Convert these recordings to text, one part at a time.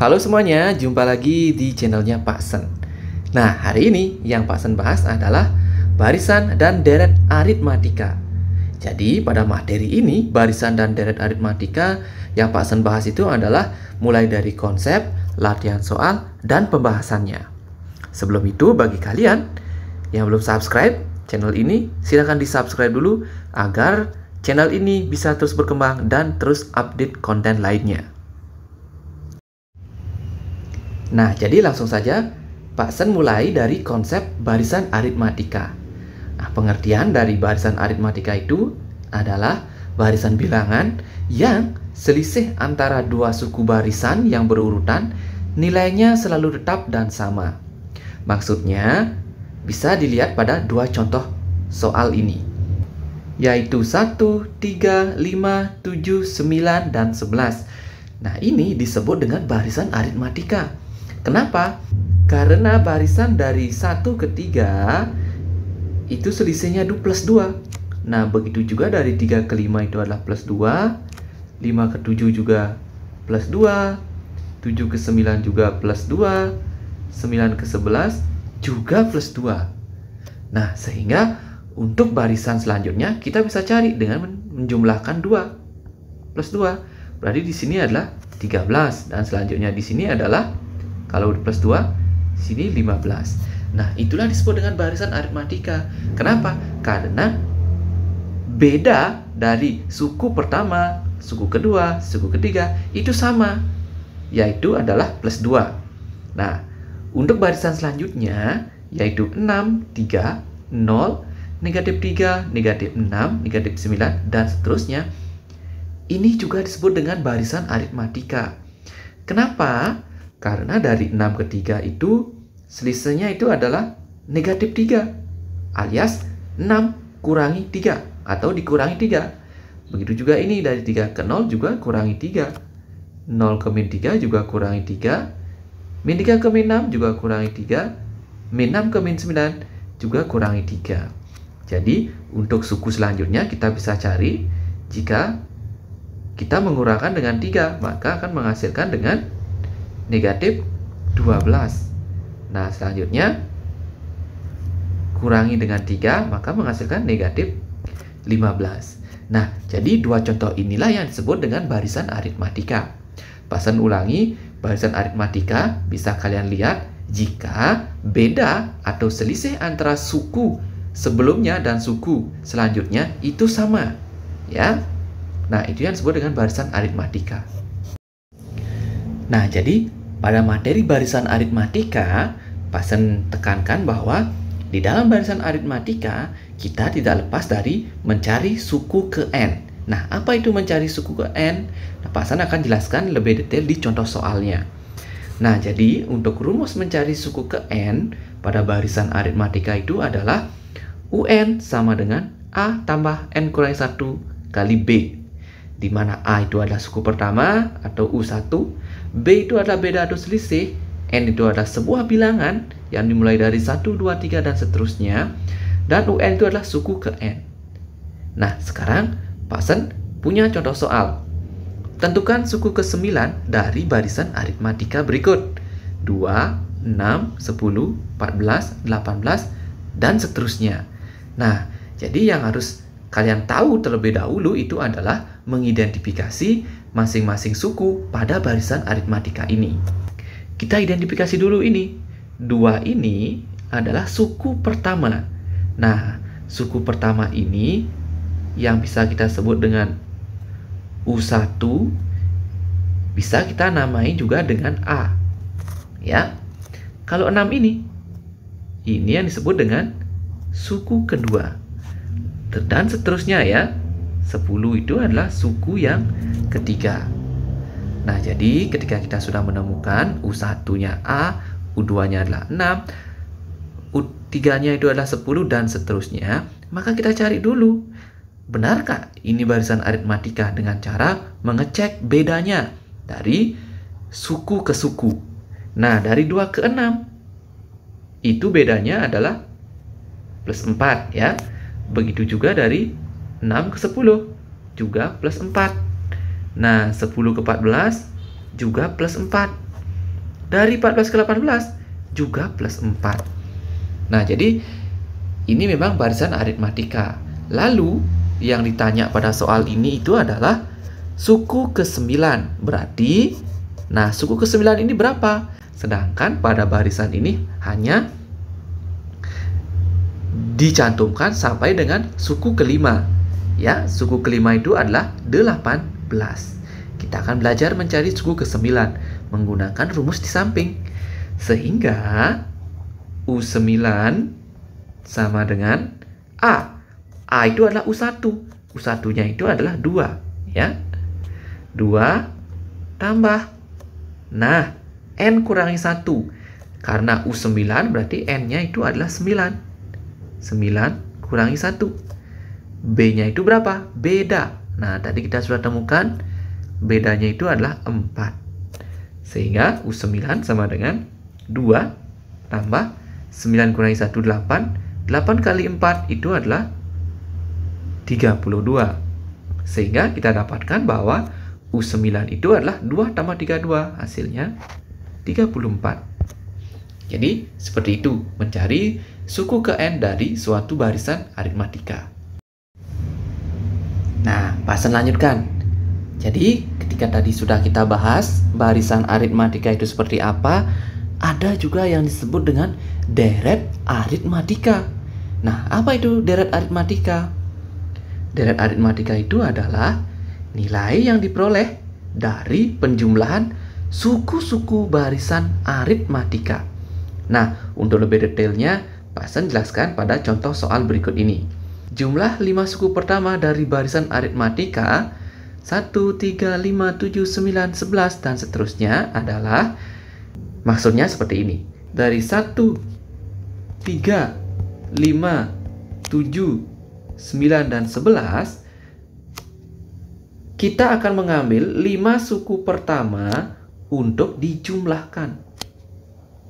Halo semuanya, jumpa lagi di channelnya Pak Sen. Nah, hari ini yang Pak Sen bahas adalah barisan dan deret aritmatika. Jadi, pada materi ini, barisan dan deret aritmatika yang Pak Sen bahas itu adalah mulai dari konsep, latihan soal, dan pembahasannya. Sebelum itu, bagi kalian yang belum subscribe channel ini, silahkan di-subscribe dulu agar channel ini bisa terus berkembang dan terus update konten lainnya. Nah, jadi langsung saja Pak Sen mulai dari konsep barisan aritmatika. Nah, pengertian dari barisan aritmatika itu adalah barisan bilangan yang selisih antara dua suku barisan yang berurutan nilainya selalu tetap dan sama. Maksudnya bisa dilihat pada dua contoh soal ini, yaitu 1, 3, 5, 7, 9, dan 11. Nah, ini disebut dengan barisan aritmatika. Kenapa? Karena barisan dari 1 ke 3 itu selisihnya plus 2. Nah, begitu juga dari 3 ke 5 itu adalah plus 2, 5 ke 7 juga plus 2, 7 ke 9 juga plus 2, 9 ke 11 juga plus 2. Nah, sehingga untuk barisan selanjutnya kita bisa cari dengan menjumlahkan 2 plus 2. Berarti di sini adalah 13 dan selanjutnya di sini adalah kalau plus 2, sini 15. Nah, itulah disebut dengan barisan aritmatika. Kenapa? Karena beda dari suku pertama, suku kedua, suku ketiga itu sama, yaitu adalah plus 2. Nah, untuk barisan selanjutnya yaitu 6, 3, 0, negatif 3, negatif 6, negatif 9, dan seterusnya. Ini juga disebut dengan barisan aritmatika. Kenapa? Karena dari 6 ke 3 itu selisihnya itu adalah negatif 3, alias 6 kurangi 3 atau dikurangi 3. Begitu juga ini dari 3 ke 0 juga kurangi 3. 0 ke min 3 juga kurangi 3. Min 3 ke min 6 juga kurangi 3. Min 6 ke min 9 juga kurangi 3. Jadi untuk suku selanjutnya kita bisa cari jika kita mengurangkan dengan 3, maka akan menghasilkan dengan negatif 12. Nah, selanjutnya kurangi dengan 3, maka menghasilkan negatif 15. Nah, jadi dua contoh inilah yang disebut dengan barisan aritmatika. Pak Sen ulangi, barisan aritmatika bisa kalian lihat jika beda atau selisih antara suku sebelumnya dan suku selanjutnya itu sama, ya. Nah, itu yang disebut dengan barisan aritmatika. Nah, jadi pada materi barisan aritmatika, Pak Sen tekankan bahwa di dalam barisan aritmatika kita tidak lepas dari mencari suku ke n. Nah, apa itu mencari suku ke n? Nah, Pak Sen akan jelaskan lebih detail di contoh soalnya. Nah, jadi untuk rumus mencari suku ke n pada barisan aritmatika itu adalah UN sama dengan A tambah N kurangi 1 kali B, di mana A itu adalah suku pertama atau U1, B itu adalah beda atau selisih, N itu adalah sebuah bilangan yang dimulai dari 1, 2, 3, dan seterusnya, dan UN itu adalah suku ke N. Nah, sekarang Pak Sen punya contoh soal. Tentukan suku ke-9 dari barisan aritmatika berikut: 2, 6, 10, 14, 18, dan seterusnya. Nah, jadi yang harus kalian tahu terlebih dahulu itu adalah mengidentifikasi masing-masing suku pada barisan aritmatika ini. Kita identifikasi dulu ini. 2 ini adalah suku pertama. Nah, suku pertama ini yang bisa kita sebut dengan U1 bisa kita namai juga dengan A. Ya. Kalau 6 ini yang disebut dengan suku kedua. Dan seterusnya ya. 10 itu adalah suku yang ketiga. Nah, jadi ketika kita sudah menemukan U1-nya A, U2-nya adalah 6, U3-nya itu adalah 10, dan seterusnya, maka kita cari dulu, benarkah ini barisan aritmatika dengan cara mengecek bedanya dari suku ke suku. Nah, dari 2 ke 6, itu bedanya adalah plus 4 ya. Begitu juga dari 6 ke 10 juga plus 4. Nah, 10 ke 14 juga plus 4. dari 14 ke 18 juga plus 4. Nah, jadi ini memang barisan aritmatika. Lalu yang ditanya pada soal ini itu adalah suku ke-9. Berarti, nah suku ke-9 ini berapa? Sedangkan pada barisan ini hanya dicantumkan sampai dengan suku ke-5. Ya, suku ke-5 itu adalah 18. Kita akan belajar mencari suku ke-9 menggunakan rumus di samping. Sehingga U9 sama dengan A. A itu adalah U1. U1-nya itu adalah 2. Ya. 2 tambah. Nah, N kurangi 1. Karena U9 berarti N-nya itu adalah 9. 9 kurangi 1. B-nya itu berapa? Beda. Nah, tadi kita sudah temukan bedanya itu adalah 4. Sehingga U9 sama dengan 2 tambah 9 kurangi 1, 8. 8 kali 4 itu adalah 32. Sehingga kita dapatkan bahwa U9 itu adalah 2 tambah 32. Hasilnya 34. Jadi, seperti itu mencari suku ke N dari suatu barisan aritmatika. Nah, pasan lanjutkan. Jadi, ketika tadi sudah kita bahas barisan aritmatika itu seperti apa, ada juga yang disebut dengan deret aritmatika. Nah, apa itu deret aritmatika? Deret aritmatika itu adalah nilai yang diperoleh dari penjumlahan suku-suku barisan aritmatika. Nah, untuk lebih detailnya, Pak Hasan jelaskan pada contoh soal berikut ini. Jumlah 5 suku pertama dari barisan aritmatika 1, 3, 5, 7, 9, 11, dan seterusnya adalah, maksudnya seperti ini. Dari 1, 3, 5, 7, 9, dan 11, kita akan mengambil 5 suku pertama untuk dijumlahkan.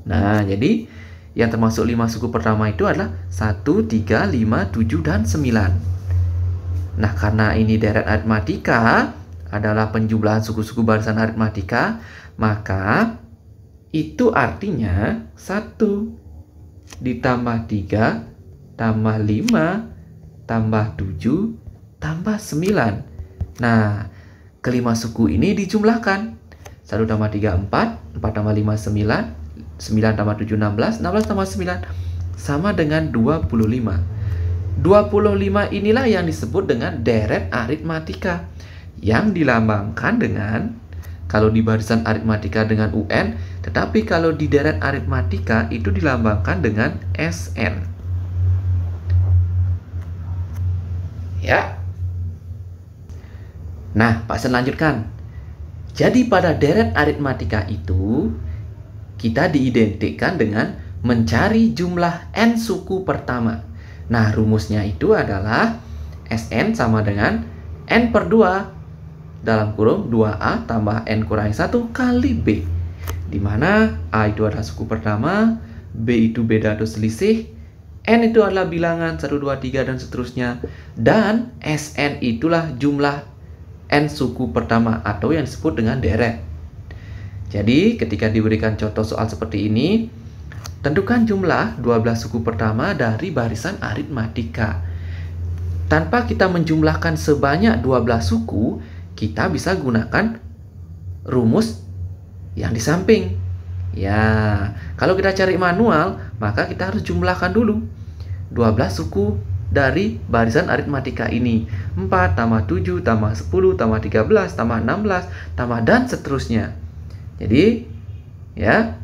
Nah, jadi yang termasuk 5 suku pertama itu adalah 1, 3, 5, 7, dan 9. Nah, karena ini deret aritmatika adalah penjumlahan suku-suku barisan aritmatika, maka itu artinya 1 ditambah 3 tambah 5 tambah 7 tambah 9. Nah, kelima suku ini dijumlahkan. 1 tambah 3, 4. 4 tambah 5, 9. 9 tambah 7, 16. 16 tambah 9 sama dengan 25. 25 inilah yang disebut dengan deret aritmatika, yang dilambangkan dengan, kalau di barisan aritmatika dengan UN, tetapi kalau di deret aritmatika itu dilambangkan dengan SN. Ya. Nah, Pak Hasan lanjutkan. Jadi pada deret aritmatika itu kita diidentikan dengan mencari jumlah N suku pertama. Nah, rumusnya itu adalah SN sama dengan N per 2 dalam kurung 2A tambah N kurangi 1 kali B. Di mana A itu adalah suku pertama, B itu beda atau selisih, N itu adalah bilangan 1, 2, 3, dan seterusnya. Dan SN itulah jumlah N suku pertama atau yang disebut dengan deret. Jadi, ketika diberikan contoh soal seperti ini, tentukan jumlah 12 suku pertama dari barisan aritmatika. Tanpa kita menjumlahkan sebanyak 12 suku, kita bisa gunakan rumus yang di samping. Ya, kalau kita cari manual, maka kita harus jumlahkan dulu 12 suku dari barisan aritmatika ini. 4 tambah 7 tambah 10 tambah 13 tambah 16 tambah dan seterusnya. Jadi, ya,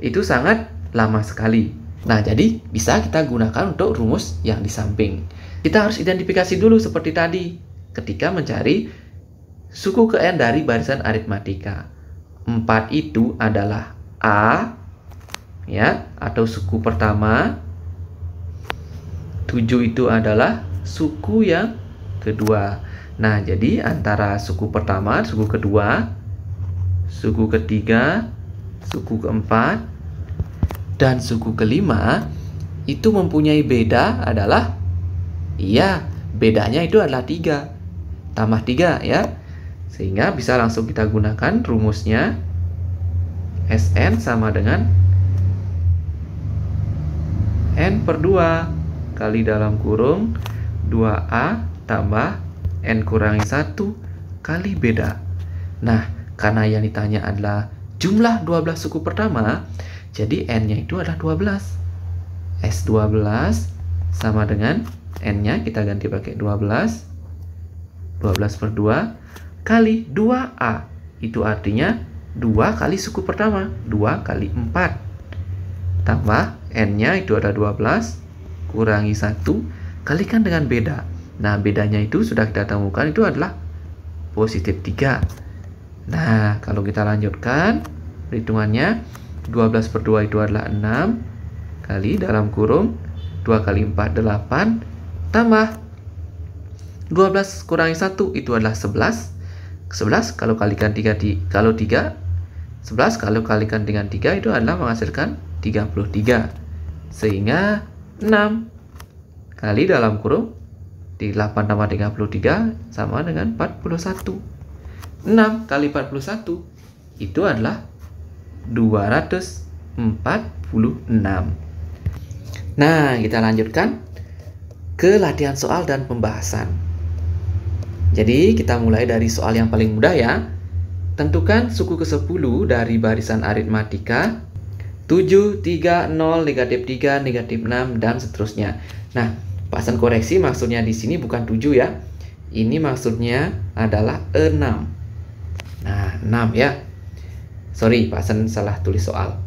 itu sangat lama sekali. Nah, jadi bisa kita gunakan untuk rumus yang di samping. Kita harus identifikasi dulu seperti tadi ketika mencari suku ke N dari barisan aritmatika. 4 itu adalah A, ya, atau suku pertama. 7 itu adalah suku yang kedua. Nah, jadi antara suku pertama, suku kedua, suku ketiga, suku keempat, dan suku kelima itu mempunyai beda adalah, iya, bedanya itu adalah 3 tambah 3, ya. Sehingga bisa langsung kita gunakan rumusnya. Sn sama dengan N per 2 kali dalam kurung 2A tambah N kurangi 1 kali beda. Nah, karena yang ditanya adalah jumlah 12 suku pertama, jadi N-nya itu adalah 12. S12 sama dengan N-nya kita ganti pakai 12. 12 per 2 kali 2A. Itu artinya 2 kali suku pertama. 2 kali 4. Tambah N-nya itu ada 12. Kurangi 1. Kalikan dengan beda. Nah, bedanya itu sudah kita temukan itu adalah positif 3. Nah, kalau kita lanjutkan perhitungannya, 12 per 2 itu adalah 6 kali dalam kurung 2 kali 4 8 tambah 12 kurangi 1 itu adalah 11. 11 kalau kalikan 3 11 kalau kalikan dengan 3 itu adalah menghasilkan 33. Sehingga 6 kali dalam kurung 8 tambah 33 sama dengan 41. 6 kali 41 itu adalah 246. Nah, kita lanjutkan ke latihan soal dan pembahasan. Jadi, kita mulai dari soal yang paling mudah ya. Tentukan suku ke-10 dari barisan aritmatika 7, 3, 0, negatif 3, negatif 6, dan seterusnya. Nah, pasan koreksi maksudnya di sini bukan 7 ya. Ini maksudnya adalah 6. Nah, 6 ya. Sorry, pasan salah tulis soal.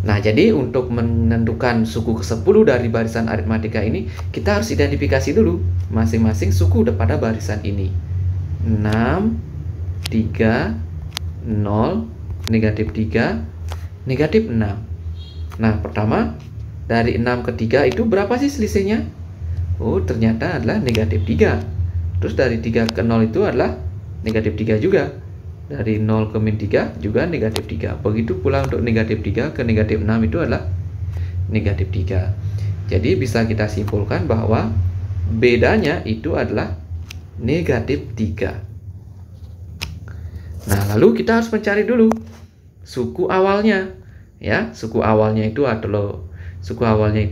Nah, jadi untuk menentukan suku ke-10 dari barisan aritmatika ini, kita harus identifikasi dulu masing-masing suku pada barisan ini. 6, 3, 0, negatif 3, negatif 6. Nah, pertama, dari 6 ke 3 itu berapa sih selisihnya? Oh, ternyata adalah negatif 3. Terus dari 3 ke 0 itu adalah negatif 3 juga. Dari 0 ke min 3 juga negatif 3. Begitu pula untuk negatif 3 ke negatif 6 itu adalah negatif 3. Jadi bisa kita simpulkan bahwa bedanya itu adalah negatif 3. Nah, lalu kita harus mencari dulu suku awalnya. Ya, suku awalnya itu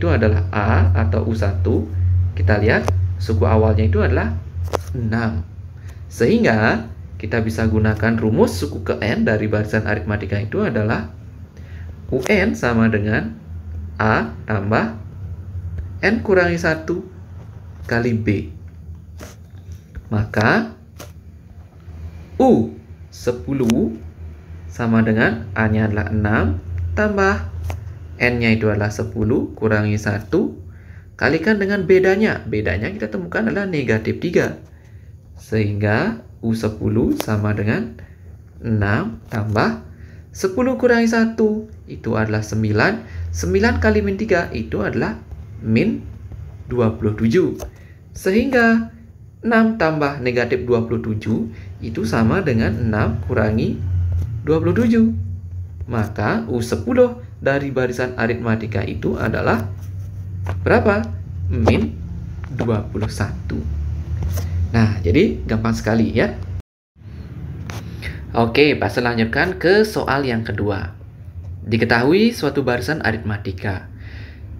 adalah A atau U1. Kita lihat suku awalnya itu adalah 6. Sehingga kita bisa gunakan rumus suku ke N dari barisan aritmatika itu adalah UN sama dengan A tambah N kurangi 1 kali B. Maka U10 sama dengan A-nya adalah 6 tambah N-nya itu adalah 10 kurangi 1 kalikan dengan bedanya. Bedanya kita temukan adalah negatif 3. Sehingga U10 sama dengan 6 tambah 10 kurangi 1 itu adalah 9. 9 kali min 3 itu adalah min 27. Sehingga 6 tambah negatif 27 itu sama dengan 6 kurangi 27. Maka U10 dari barisan aritmatika itu adalah berapa? Min 21. Nah, jadi gampang sekali ya. Oke, Pak lanjutkan ke soal yang kedua. Diketahui suatu barisan aritmatika.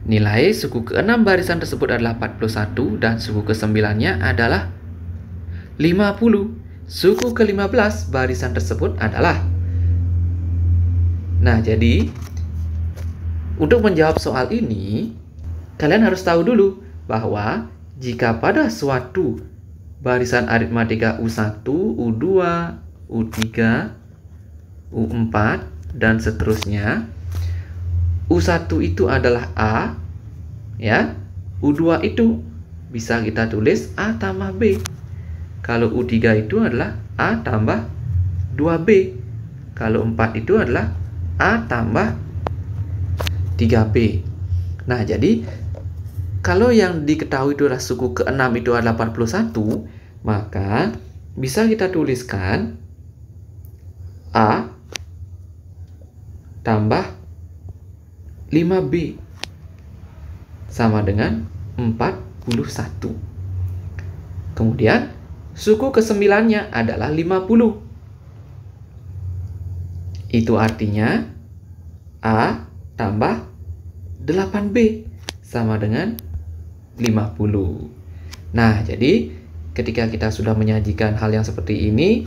Nilai suku ke-6 barisan tersebut adalah 41 dan suku ke-9-nya adalah 50. Suku ke-15 barisan tersebut adalah. Nah, jadi untuk menjawab soal ini, kalian harus tahu dulu bahwa jika pada suatu barisan aritmatika U1, U2, U3, U4, dan seterusnya, U1 itu adalah A, ya. U2 itu bisa kita tulis A tambah B. Kalau U3 itu adalah A tambah 2B. Kalau 4 itu adalah A tambah 3B. Nah, jadi kalau yang diketahui itu adalah suku ke-6 itu adalah 41, maka bisa kita tuliskan A tambah 5B sama dengan 41. Kemudian suku ke-9-nya adalah 50. Itu artinya A tambah 8B sama dengan 50. Nah, jadi ketika kita sudah menyajikan hal yang seperti ini,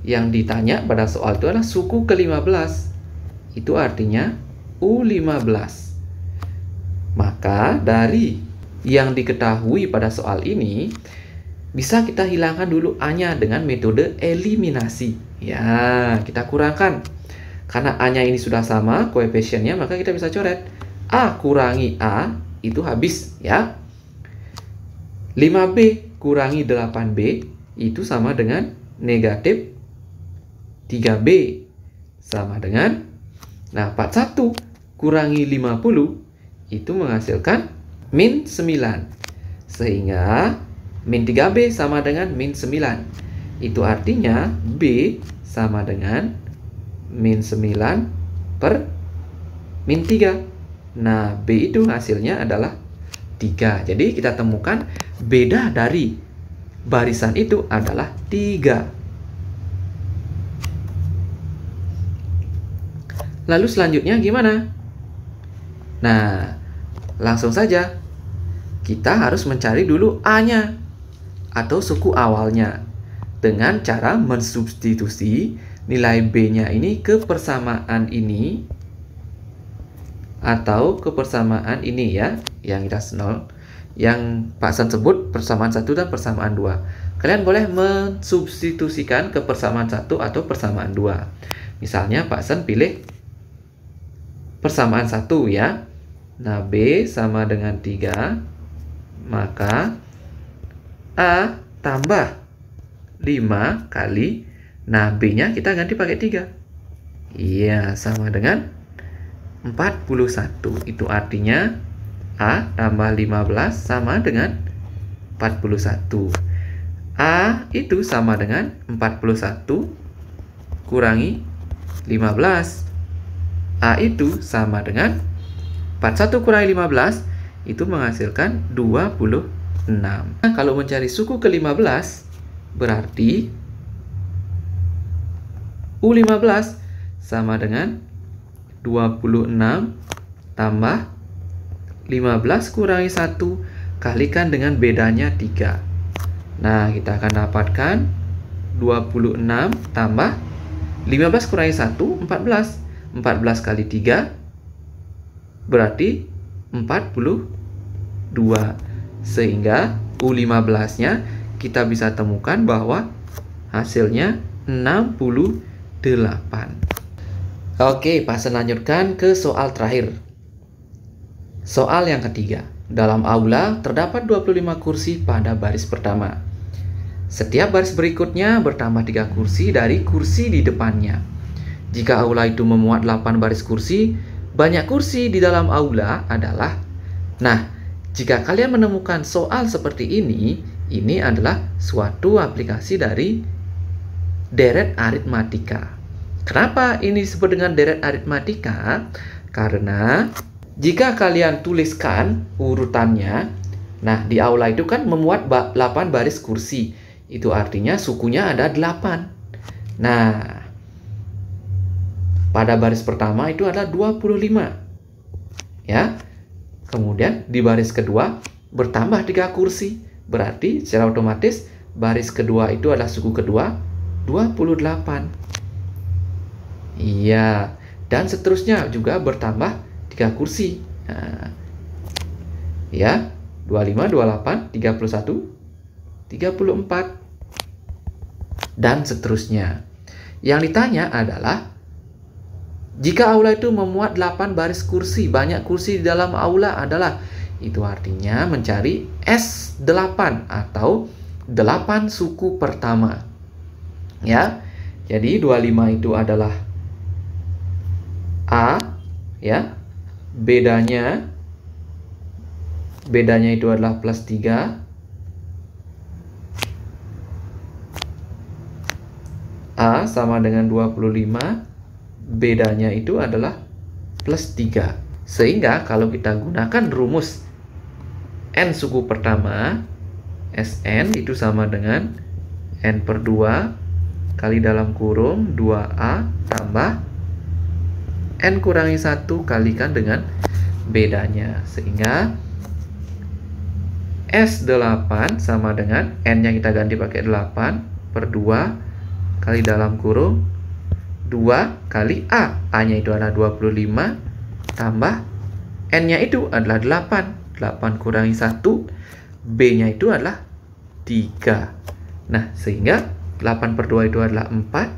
yang ditanya pada soal itu adalah suku ke-15. Itu artinya U15. Maka dari yang diketahui pada soal ini, bisa kita hilangkan dulu A-nya dengan metode eliminasi. Ya, kita kurangkan. Karena A-nya ini sudah sama koefisiennya, maka kita bisa coret. A kurangi A itu habis, ya. 5B kurangi 8B itu sama dengan negatif 3B. Sama dengan, nah, 41 kurangi 50 itu menghasilkan min 9. Sehingga min 3B sama dengan min 9. Itu artinya B sama dengan min 9 per min 3. Nah, B itu hasilnya adalah 3. Jadi kita temukan beda dari barisan itu adalah 3. Lalu selanjutnya gimana? Nah, langsung saja. Kita harus mencari dulu A-nya atau suku awalnya dengan cara mensubstitusi nilai B-nya ini ke persamaan ini atau ke persamaan ini, ya, yang kita 0, yang Pak San sebut persamaan 1 dan persamaan 2. Kalian boleh mensubstitusikan ke persamaan 1 atau persamaan 2. Misalnya Pak San pilih persamaan 1, ya. Nah, B sama dengan 3, maka A tambah 5 kali, nah, B-nya kita ganti pakai 3. Iya, sama dengan 41. Itu artinya A tambah 15 sama dengan 41. A itu sama dengan 41 kurangi 15. A itu sama dengan 41 kurangi 15 itu menghasilkan 26. Nah, kalau mencari suku ke-15 berarti U15 sama dengan 26 tambah 15 kurangi 1 kalikan dengan bedanya 3. Nah, kita akan dapatkan 26 tambah 15 kurangi 1, 14. 14 kali 3 berarti 42. Sehingga U15-nya kita bisa temukan bahwa hasilnya 68. Oke, Pak San lanjutkan ke soal terakhir. Soal yang ketiga. Dalam aula terdapat 25 kursi pada baris pertama. Setiap baris berikutnya bertambah 3 kursi dari kursi di depannya. Jika aula itu memuat 8 baris kursi, banyak kursi di dalam aula adalah... Nah, jika kalian menemukan soal seperti ini adalah suatu aplikasi dari deret aritmatika. Kenapa ini disebut dengan deret aritmatika? Karena jika kalian tuliskan urutannya, nah, di aula itu kan memuat 8 baris kursi. Itu artinya sukunya ada 8. Nah, pada baris pertama itu adalah 25. Ya. Kemudian di baris kedua bertambah 3 kursi. Berarti secara otomatis baris kedua itu adalah suku kedua 28. Iya. Dan seterusnya juga bertambah 3 kursi. Nah, ya, 25, 28, 31, 34. Dan seterusnya. Yang ditanya adalah jika aula itu memuat 8 baris kursi, banyak kursi di dalam aula adalah, itu artinya mencari S8 atau 8 suku pertama. Ya. Jadi 25 itu adalah A, ya. Bedanya itu adalah plus 3. A sama dengan 25. Bedanya itu adalah plus 3. Sehingga kalau kita gunakan rumus N suku pertama, Sn itu sama dengan N per 2 kali dalam kurung 2A tambah N kurangi 1 kalikan dengan bedanya. Sehingga S8 sama dengan N yang kita ganti pakai 8 per 2 kali dalam kurung 2 kali A. A-nya itu adalah 25 tambah N-nya itu adalah 8. 8 kurangi 1. B-nya itu adalah 3. Nah, sehingga 8 per 2 itu adalah 4.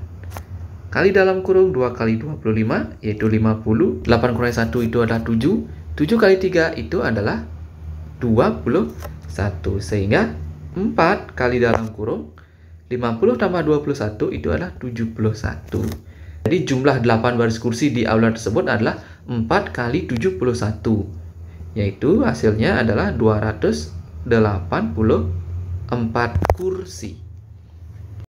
Kali dalam kurung 2 kali 25, yaitu 50. 8 kurangi 1 itu adalah 7. 7 kali 3 itu adalah 21. Sehingga 4 kali dalam kurung 50 tambah 21 itu adalah 71. Jadi jumlah 8 baris kursi di aula tersebut adalah 4 kali 71. Yaitu hasilnya adalah 284 kursi.